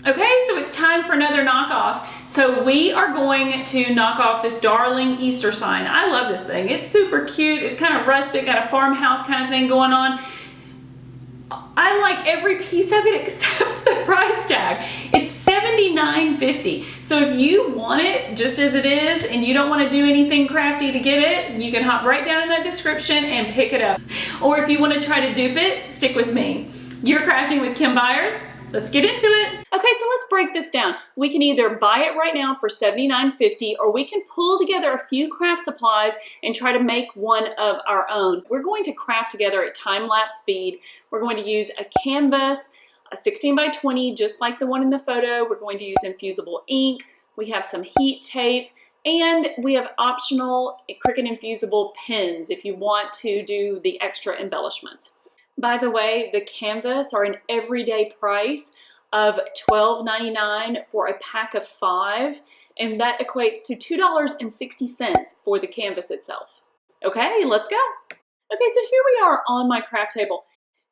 Okay, so it's time for another knockoff. So we are going to knock off this darling Easter sign. I love this thing. It's super cute. It's kind of rustic, got a farmhouse kind of thing going on. I like every piece of it except the price tag. It's $79.50. So if you want it just as it is and you don't want to do anything crafty to get it, you can hop right down in that description and pick it up. Or if you want to try to dupe it, stick with me. You're crafting with Kim Byers. Let's get into it. Okay, so let's break this down. We can either buy it right now for $79.50 or we can pull together a few craft supplies and try to make one of our own. We're going to craft together at time-lapse speed. We're going to use a canvas, a 16 by 20, just like the one in the photo. We're going to use infusible ink. We have some heat tape, and we have optional Cricut Infusible pens if you want to do the extra embellishments. By the way, the canvas are an everyday price of $12.99 for a pack of 5, and that equates to $2.60 for the canvas itself. Okay, let's go. Okay, so here we are on my craft table,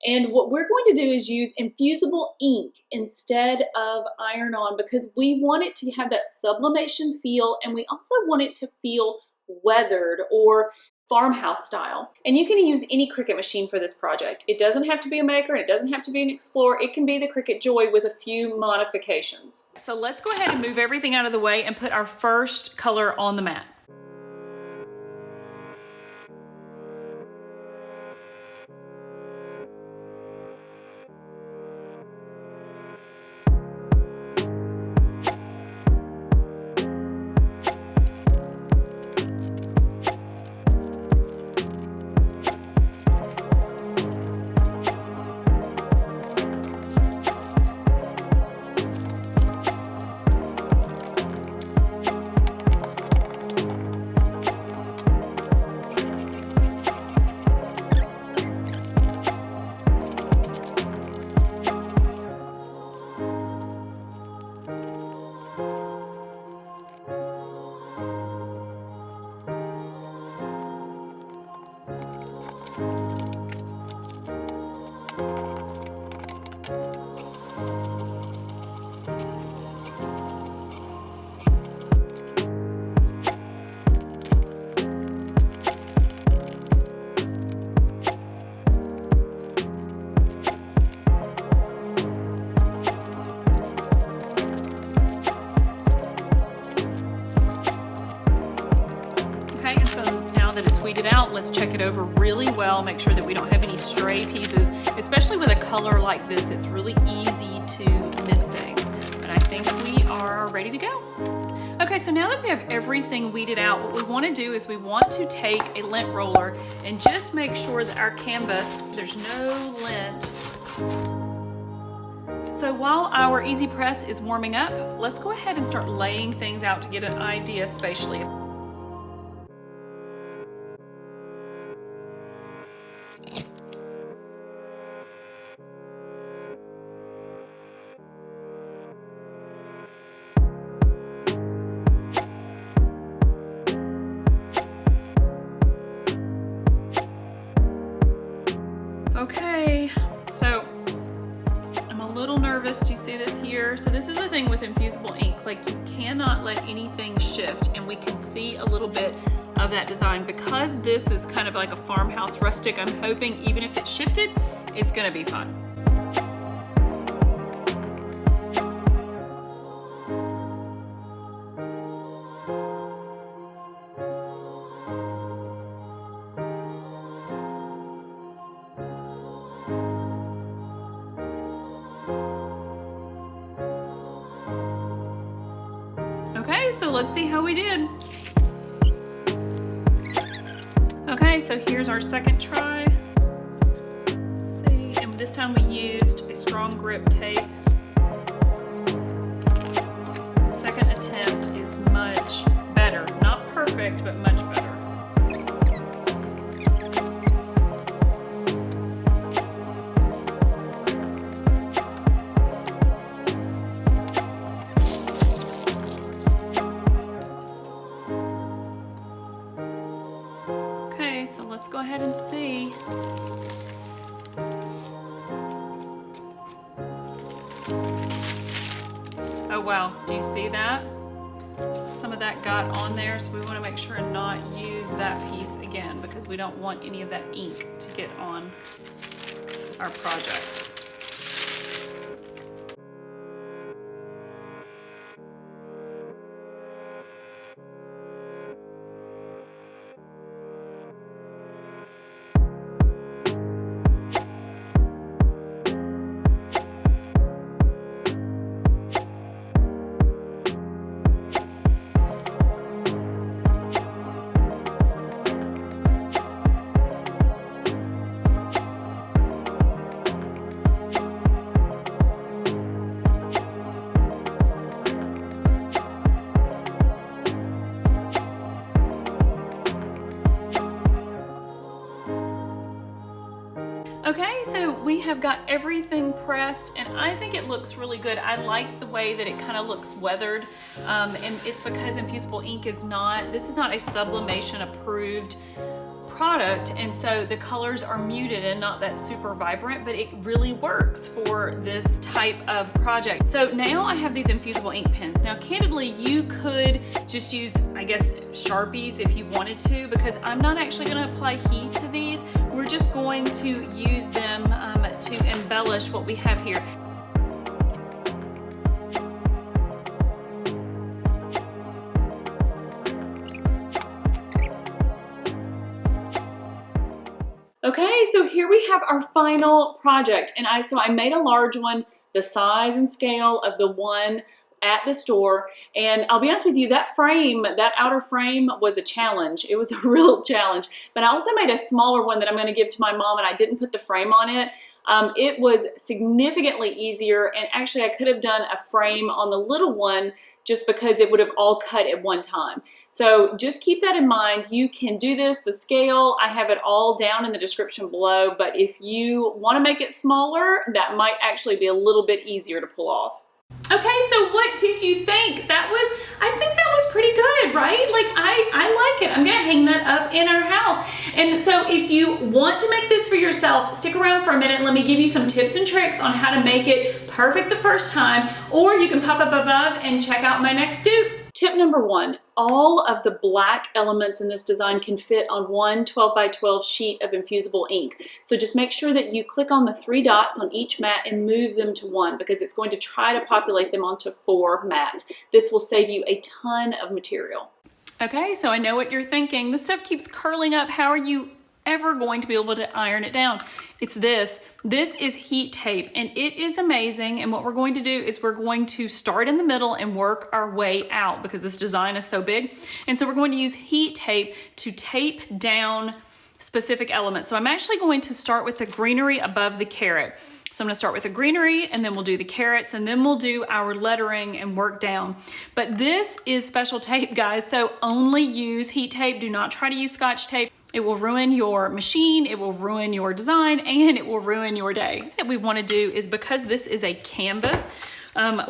and what we're going to do is use infusible ink instead of iron-on because we want it to have that sublimation feel, and we also want it to feel weathered or farmhouse style. And you can use any Cricut machine for this project. It doesn't have to be a Maker, and it doesn't have to be an Explorer. It can be the Cricut Joy with a few modifications. So let's go ahead and move everything out of the way and put our first color on the mat. That it's weeded out, let's check it over really well, make sure that we don't have any stray pieces, especially with a color like this. It's really easy to miss things, but I think we are ready to go. Okay, so now that we have everything weeded out, what we want to do is we want to take a lint roller and just make sure that our canvas, there's no lint. So while our EasyPress is warming up, let's go ahead and start laying things out to get an idea spatially. Okay, so I'm a little nervous. Do you see this here? So this is the thing with infusible ink, like you cannot let anything shift, and we can see a little bit of that design. Because this is kind of like a farmhouse rustic, I'm hoping even if it shifted, it's gonna be fun. Okay, so let's see how we did. Okay, so here's our second try. Let's see, and this time we used a strong grip tape. Second attempt is much better. Not perfect, but much better. So let's go ahead and see. Oh wow, do you see that? Some of that got on there, so we want to make sure and not use that piece again because we don't want any of that ink to get on our projects. Okay, so we have got everything pressed and I think it looks really good. I like the way that it kind of looks weathered, and it's because Infusible Ink is not, this is not a sublimation approved product, and so the colors are muted and not that super vibrant, but it really works for this type of project. So now I have these Infusible ink pens. Now candidly, you could just use, I guess, Sharpies if you wanted to, because I'm not actually going to apply heat to these. We're just going to use them to embellish what we have here. Okay, so here we have our final project, and I made a large one, the size and scale of the one at the store, and I'll be honest with you, that frame, that outer frame was a challenge. It was a real challenge, but I also made a smaller one that I'm going to give to my mom, and I didn't put the frame on it. It was significantly easier, and actually I could have done a frame on the little one just because it would have all cut at one time. So just keep that in mind. You can do this, the scale, I have it all down in the description below, but if you want to make it smaller, that might actually be a little bit easier to pull off. Okay, so what did you think? I think that was pretty good, right? Like, I like it. I'm gonna hang that up in our house. And so if you want to make this for yourself, stick around for a minute and let me give you some tips and tricks on how to make it perfect the first time, or you can pop up above and check out my next dupe. Tip number one, all of the black elements in this design can fit on one 12 by 12 sheet of Infusible ink. So just make sure that you click on the 3 dots on each mat and move them to 1, because it's going to try to populate them onto 4 mats. This will save you a ton of material. Okay, so I know what you're thinking. This stuff keeps curling up. How are you ever going to be able to iron it down? It's this. This is heat tape, and it is amazing. And what we're going to do is we're going to start in the middle and work our way out because this design is so big. And so we're going to use heat tape to tape down specific elements. So I'm actually going to start with the greenery above the carrot. So I'm gonna start with the greenery, and then we'll do the carrots, and then we'll do our lettering and work down. But this is special tape, guys, so only use heat tape. Do not try to use Scotch tape. It will ruin your machine, it will ruin your design, and it will ruin your day. What we wanna do is, because this is a canvas,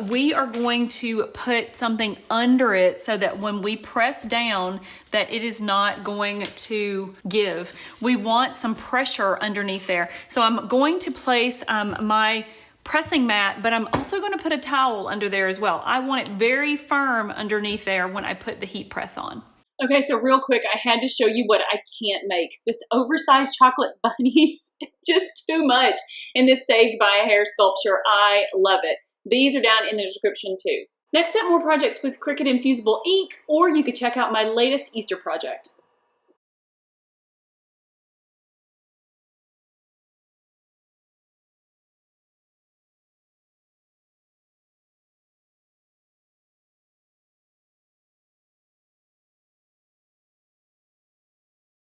we are going to put something under it so that when we press down, that it is not going to give. We want some pressure underneath there. So I'm going to place my pressing mat, but I'm also going to put a towel under there as well. I want it very firm underneath there when I put the heat press on. Okay, so real quick, I had to show you what I can't make. This oversized chocolate bunnies, just too much. And this Saved by a Hair sculpture, I love it. These are down in the description too. Next up, more projects with Cricut Infusible Ink, or you could check out my latest Easter project.